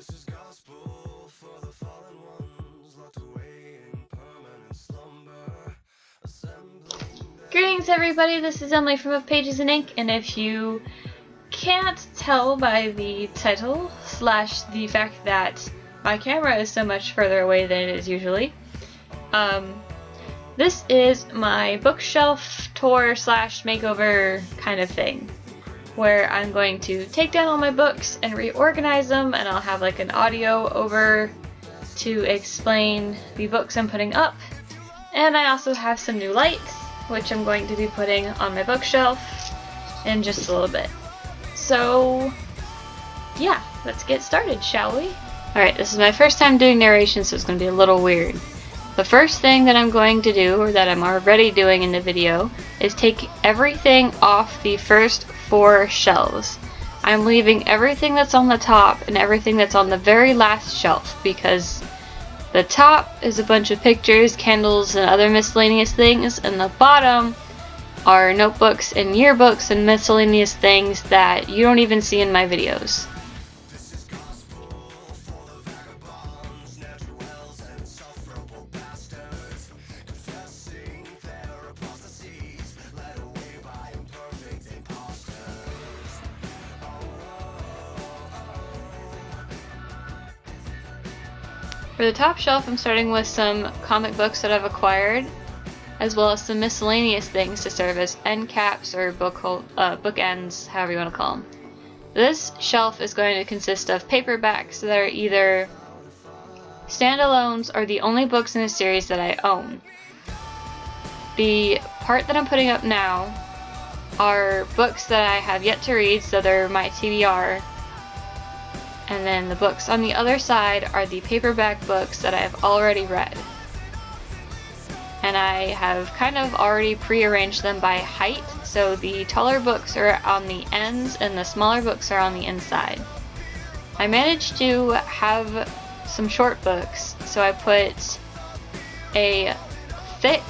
This is gospel for the fallen ones, locked away in permanent slumber, assembling their Greetings everybody, this is Emily from Of Pages and Ink, and if you can't tell by the title / the fact that my camera is so much further away than it is usually, this is my bookshelf tour / makeover kind of thing, where I'm going to take down all my books and reorganize them, and I'll have like an audio over to explain the books I'm putting up, and I also have some new lights which I'm going to be putting on my bookshelf in just a little bit. So yeah, let's get started, shall we? Alright, this is my first time doing narration, so it's going to be a little weird. The first thing that I'm going to do, or that I'm already doing in the video, is take everything off the first 4 shelves. I'm leaving everything that's on the top and everything that's on the very last shelf, because the top is a bunch of pictures, candles, and other miscellaneous things, and the bottom are notebooks and yearbooks and miscellaneous things that you don't even see in my videos. For the top shelf, I'm starting with some comic books that I've acquired, as well as some miscellaneous things to serve as end caps or bookends, however you want to call them. This shelf is going to consist of paperbacks that are either standalones or the only books in a series that I own. The part that I'm putting up now are books that I have yet to read, so they're my TBR. And then the books on the other side are the paperback books that I've already read. And I have kind of already pre-arranged them by height, so the taller books are on the ends and the smaller books are on the inside. I managed to have some short books, so I put a thick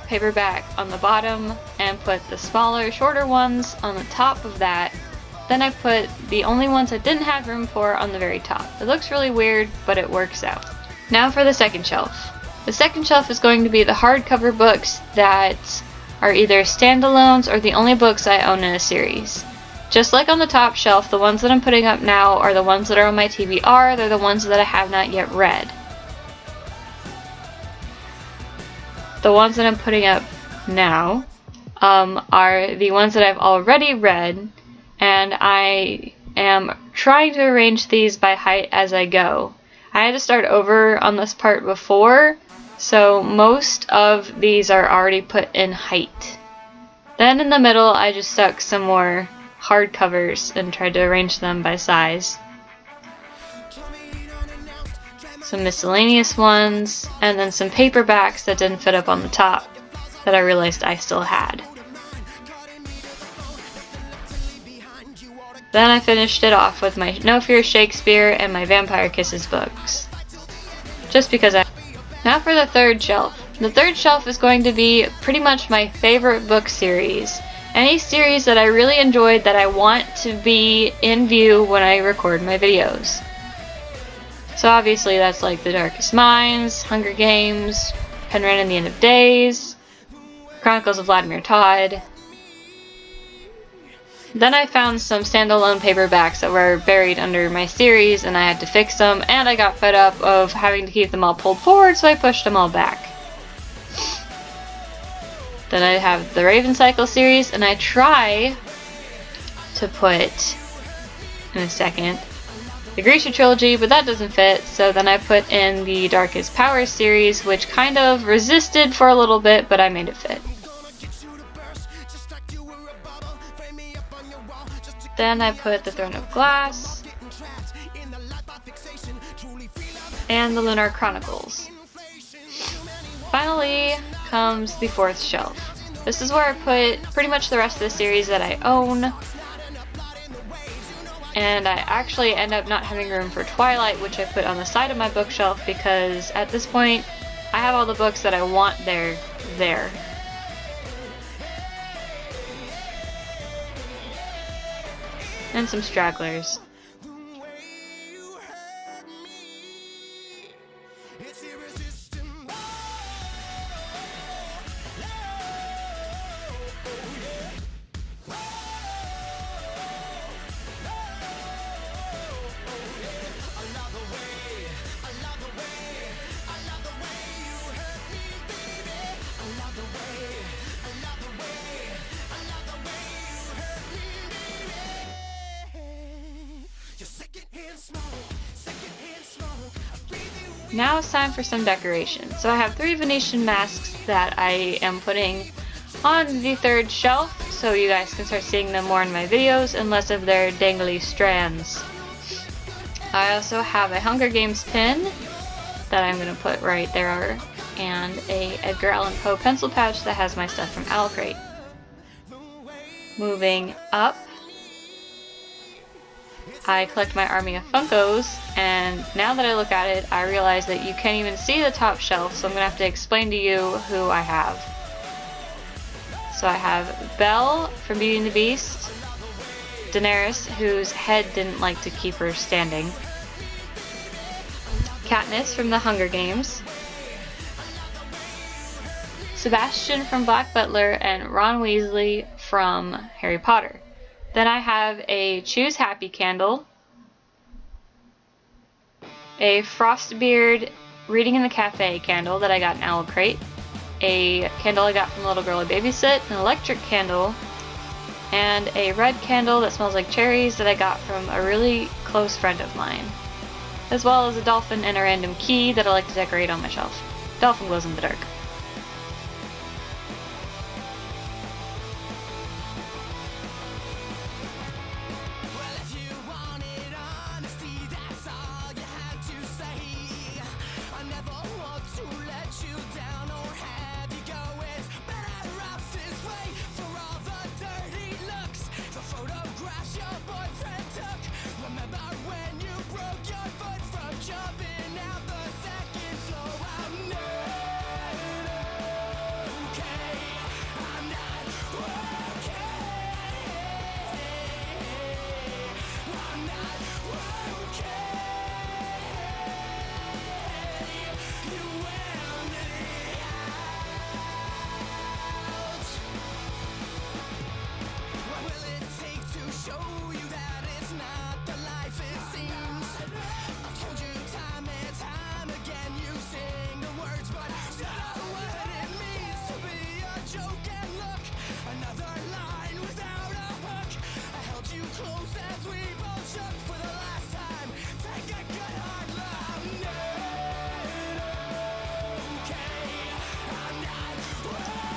paperback on the bottom and put the smaller, shorter ones on the top of that. Then I put the only ones I didn't have room for on the very top. It looks really weird, but it works out. Now for the second shelf. The second shelf is going to be the hardcover books that are either standalones or the only books I own in a series. Just like on the top shelf, the ones that I'm putting up now are the ones that are on my TBR. They're the ones that I have not yet read. The ones that I'm putting up now are the ones that I've already read, and I am trying to arrange these by height as I go. I had to start over on this part before, so most of these are already put in height. Then in the middle I just stuck some more hardcovers and tried to arrange them by size. Some miscellaneous ones, and then some paperbacks that didn't fit up on the top that I realized I still had. Then I finished it off with my No Fear Shakespeare and my Vampire Kisses books. Just because I... Now for the third shelf. The third shelf is going to be pretty much my favorite book series. Any series that I really enjoyed that I want to be in view when I record my videos. So obviously that's like The Darkest Minds, Hunger Games, Penryn and the End of Days, Chronicles of Vladimir Todd. Then I found some standalone paperbacks that were buried under my series, and I had to fix them, and I got fed up of having to keep them all pulled forward, so I pushed them all back. Then I have the Raven Cycle series, and I try to put, in a second, the Grisha trilogy, but that doesn't fit, so then I put in the Darkest Power series, which kind of resisted for a little bit, but I made it fit. Then I put the Throne of Glass and the Lunar Chronicles. Finally comes the fourth shelf. This is where I put pretty much the rest of the series that I own. And I actually end up not having room for Twilight, which I put on the side of my bookshelf because at this point I have all the books that I want there. And some stragglers. Now it's time for some decoration. So I have 3 Venetian masks that I am putting on the 3rd shelf, so you guys can start seeing them more in my videos and less of their dangly strands. I also have a Hunger Games pin that I'm going to put right there, and a Edgar Allan Poe pencil pouch that has my stuff from Owl Crate. Moving up, I collect my army of Funkos, and now that I look at it, I realize that you can't even see the top shelf, so I'm going to have to explain to you who I have. So I have Belle from Beauty and the Beast, Daenerys, whose head didn't like to keep her standing, Katniss from the Hunger Games, Sebastian from Black Butler, and Ron Weasley from Harry Potter. Then I have a Choose Happy candle, a Frostbeard Reading in the Cafe candle that I got in Owl Crate, a candle I got from the little girl I babysit, an electric candle, and a red candle that smells like cherries that I got from a really close friend of mine, as well as a dolphin and a random key that I like to decorate on my shelf. Dolphin glows in the dark.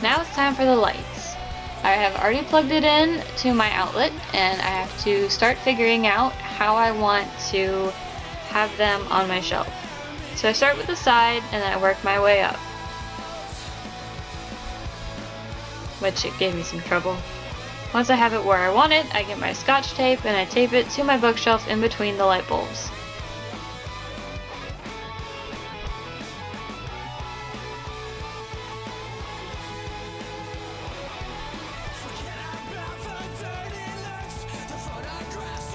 Now it's time for the lights. I have already plugged it in to my outlet, and I have to start figuring out how I want to have them on my shelf. So I start with the side and then I work my way up, which it gave me some trouble. Once I have it where I want it, I get my Scotch tape and I tape it to my bookshelf in between the light bulbs.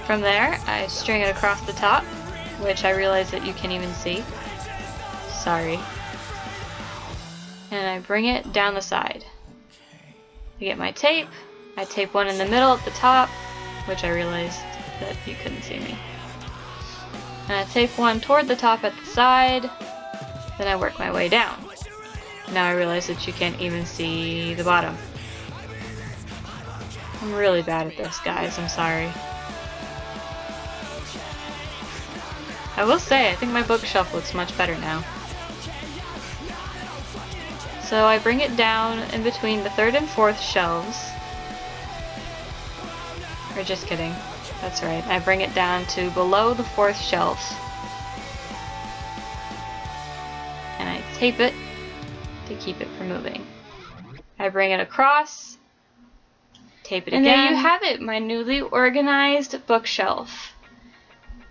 From there, I string it across the top, which I realize that you can't even see. Sorry. And I bring it down the side. I get my tape, I tape one in the middle at the top, which I realized that you couldn't see me. And I tape one toward the top at the side, then I work my way down. Now I realize that you can't even see the bottom. I'm really bad at this, guys, I'm sorry. I will say, I think my bookshelf looks much better now. So I bring it down in between the 3rd and 4th shelves. Or just kidding. That's right. I bring it down to below the 4th shelves. And I tape it to keep it from moving. I bring it across, tape it again. And there you have it, my newly organized bookshelf.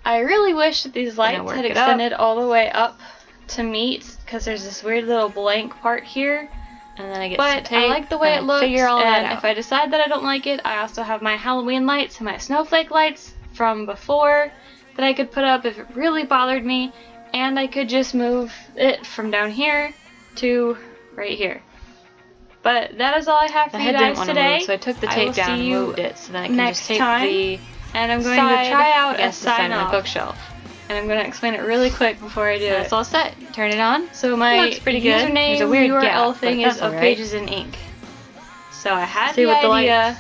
I really wish that these lights had extended all the way up to meet, because there's this weird little blank part here, and then I get some tape. I like the way it looks, and if I decide that I don't like it, I also have my Halloween lights and my snowflake lights from before that I could put up if it really bothered me, and I could just move it from down here to right here. But that is all I have for you guys today. So I took the tape down and moved it, so then I can just tape the and I'm going to try out a sign on my bookshelf. And I'm going to explain it really quick before I do it. It's all set. Turn it on. So my username URL thing is of Pages in Ink. So I had the idea.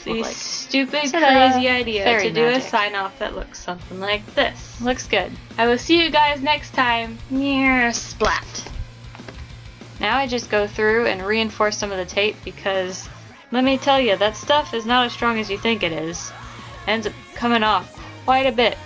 These stupid, Ta-da! crazy idea Fairy to do a magic. sign-off that looks something like this. Looks good. I will see you guys next time. Near splat. Now I just go through and reinforce some of the tape because, let me tell you, that stuff is not as strong as you think it is. Ends up coming off quite a bit